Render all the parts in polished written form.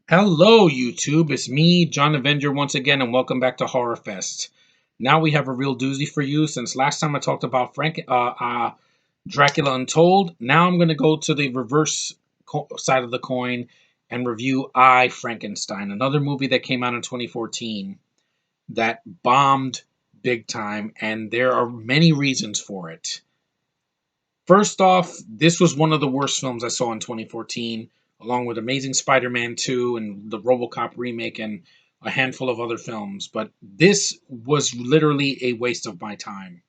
Hello, YouTube. It's me, John Avenger, once again, and welcome back to Horrorfest. Now we have a real doozy for you. Since last time I talked about Dracula Untold, now I'm going to go to the reverse side of the coin and review Frankenstein, another movie that came out in 2014 that bombed big time, and there are many reasons for it. First off, this was one of the worst films I saw in 2014, along with Amazing Spider-Man 2 and the RoboCop remake and a handful of other films. But this was literally a waste of my time.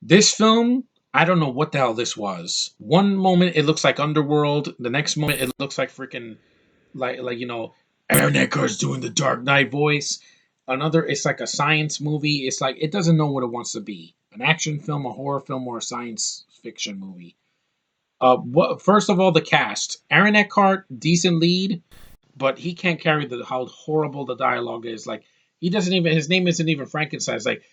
This film, I don't know what the hell this was. One moment it looks like Underworld, the next moment it looks like freaking Aaron Eckhart's doing the Dark Knight voice. Another, it's like a science movie. It's like it doesn't know what it wants to be: an action film, a horror film, or a science fiction movie. First of all, the cast: Aaron Eckhart, decent lead, but he can't carry the how horrible the dialogue is. Like he doesn't even his name isn't even Frankenstein. It's like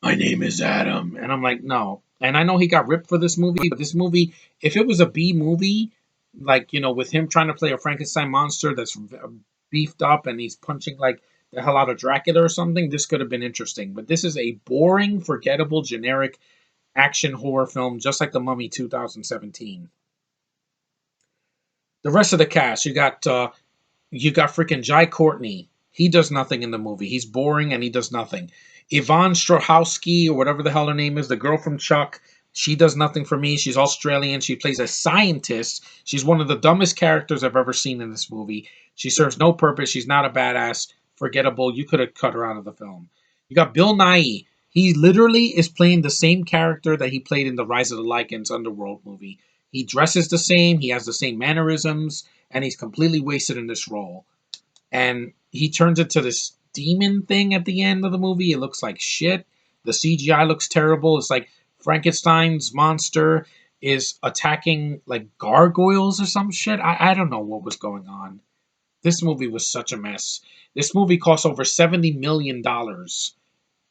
my name is Adam, and I'm like no. And I know he got ripped for this movie, but this movie, if it was a B movie, like with him trying to play a Frankenstein monster that's beefed up and he's punching like the hell out of Dracula or something, this could have been interesting. But this is a boring, forgettable, generic action horror film, just like The Mummy 2017. The rest of the cast, you got freaking Jai Courtney. He does nothing in the movie. He's boring and he does nothing. Yvonne Strahovski, or whatever the hell her name is, the girl from Chuck, she does nothing for me. She's Australian. She plays a scientist. She's one of the dumbest characters I've ever seen in this movie. She serves no purpose. She's not a badass. Forgettable. You could have cut her out of the film. You got Bill Nighy. He literally is playing the same character that he played in the Rise of the Lycans Underworld movie. He dresses the same. He has the same mannerisms, and he's completely wasted in this role. And he turns into this demon thing at the end of the movie. It looks like shit. The CGI looks terrible. It's like Frankenstein's monster is attacking like gargoyles or some shit. I don't know what was going on. This movie was such a mess. This movie cost over $70 million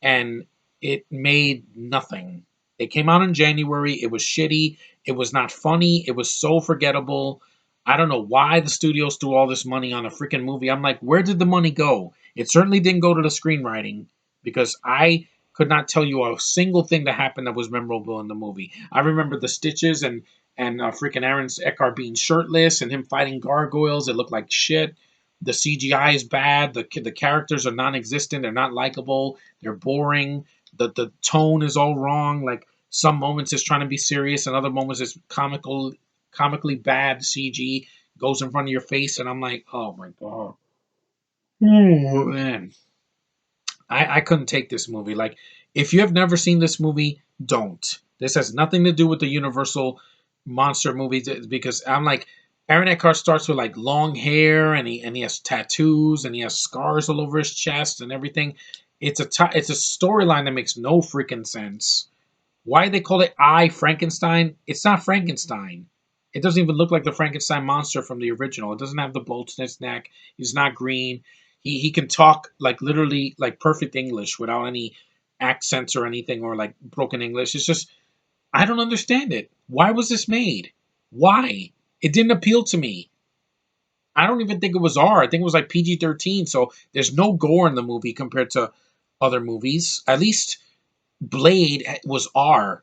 and it made nothing. It came out in January. It was shitty. It was not funny. It was so forgettable. I don't know why the studios threw all this money on a freaking movie. I'm like, where did the money go? It certainly didn't go to the screenwriting because I could not tell you a single thing that happened that was memorable in the movie. I remember the stitches and freaking Aaron Eckhart being shirtless and him fighting gargoyles. It looked like shit. The CGI is bad. The characters are non-existent. They're not likable. They're boring. The tone is all wrong. Like some moments it's trying to be serious, and other moments it's comically bad CG goes in front of your face, and I'm like, oh my god, oh man, I couldn't take this movie. Like, if you have never seen this movie, don't. This has nothing to do with the Universal monster movies because I'm like, Aaron Eckhart starts with like long hair and he has tattoos and he has scars all over his chest and everything. It's a storyline that makes no freaking sense. Why they call it Frankenstein? It's not Frankenstein. It doesn't even look like the Frankenstein monster from the original. It doesn't have the bolts in its neck. He's not green. He can talk like literally like perfect English without any accents or anything or like broken English. It's just I don't understand it. Why was this made? Why? It didn't appeal to me. I don't even think it was R. I think it was like PG-13. So there's no gore in the movie compared to other movies. At least Blade was R.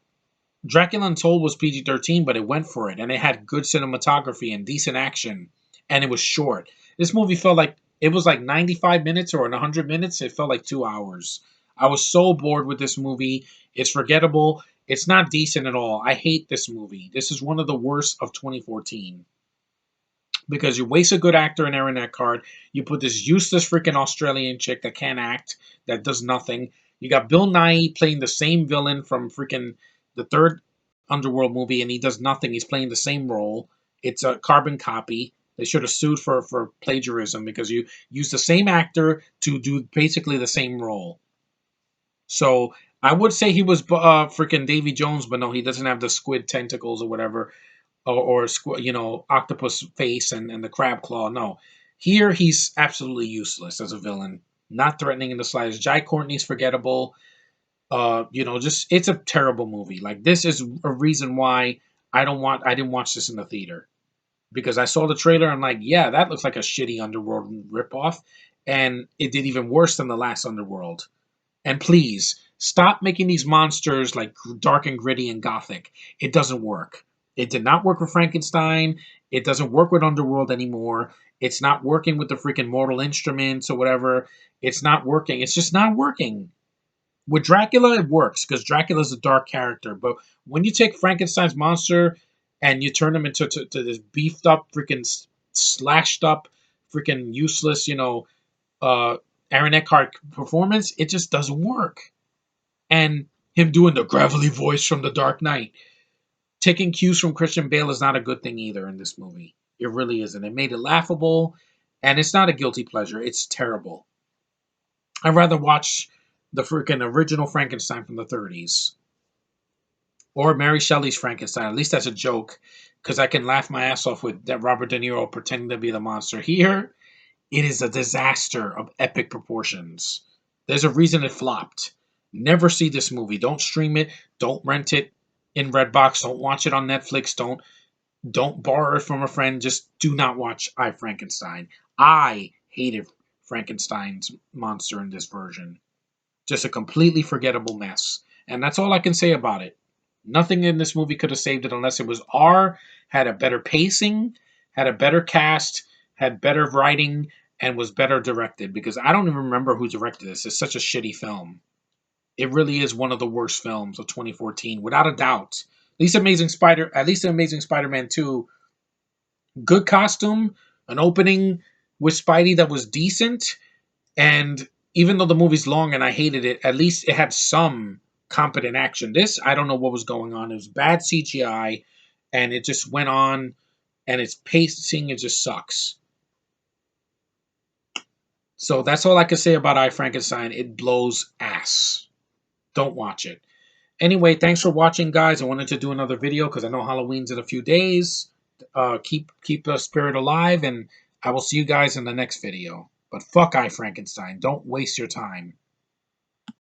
Dracula Untold was PG-13, but it went for it, and it had good cinematography and decent action, and it was short. This movie felt like it was like 95 minutes or 100 minutes. It felt like 2 hours. I was so bored with this movie. It's forgettable. It's not decent at all. I hate this movie. This is one of the worst of 2014 because you waste a good actor in Aaron Eckhart. You put this useless freaking Australian chick that can't act, that does nothing. You got Bill Nighy playing the same villain from freaking the third Underworld movie, and he does nothing. He's playing the same role. It's a carbon copy. They should have sued for plagiarism because you use the same actor to do basically the same role. So I would say he was freaking Davy Jones, but no, he doesn't have the squid tentacles or whatever or octopus face and the crab claw. No, here he's absolutely useless as a villain, not threatening in the slightest. Jai Courtney's forgettable. Just it's a terrible movie. Like this is a reason why I didn't watch this in the theater. because I saw the trailer. I'm like, yeah, that looks like a shitty Underworld ripoff, and it did even worse than the last Underworld. And please stop making these monsters like dark and gritty and gothic. It doesn't work. It did not work with Frankenstein. It doesn't work with Underworld anymore. It's not working with the freaking Mortal Instruments or whatever. It's not working. It's just not working. With Dracula, it works because Dracula's a dark character. But when you take Frankenstein's monster and you turn him into to this beefed up, freaking slashed up, freaking useless, uh, Aaron Eckhart performance, it just doesn't work. And him doing the gravelly voice from The Dark Knight, taking cues from Christian Bale is not a good thing either in this movie. It really isn't. It made it laughable, and it's not a guilty pleasure. It's terrible. I'd rather watch the freaking original Frankenstein from the 30s or Mary Shelley's Frankenstein. At least that's a joke because I can laugh my ass off with that Robert De Niro pretending to be the monster. Here, it is a disaster of epic proportions. There's a reason it flopped. Never see this movie. Don't stream it. Don't rent it in Redbox. Don't watch it on Netflix. Don't borrow it from a friend. Just do not watch I Frankenstein. I hated Frankenstein's monster in this version. Just a completely forgettable mess. And that's all I can say about it. Nothing in this movie could have saved it unless it was R, had a better pacing, had a better cast, had better writing, and was better directed. Because I don't even remember who directed this. It's such a shitty film. It really is one of the worst films of 2014, without a doubt. At least Amazing Spider-Man 2, good costume, an opening with Spidey that was decent, and even though the movie's long and I hated it, at least it had some competent action. This, I don't know what was going on. It was bad CGI, and it just went on, and its pacing, it just sucks. So that's all I can say about I Frankenstein. It blows ass. Don't watch it. Anyway, thanks for watching, guys. I wanted to do another video because I know Halloween's in a few days. Keep the spirit alive, and I will see you guys in the next video. But fuck I Frankenstein. Don't waste your time.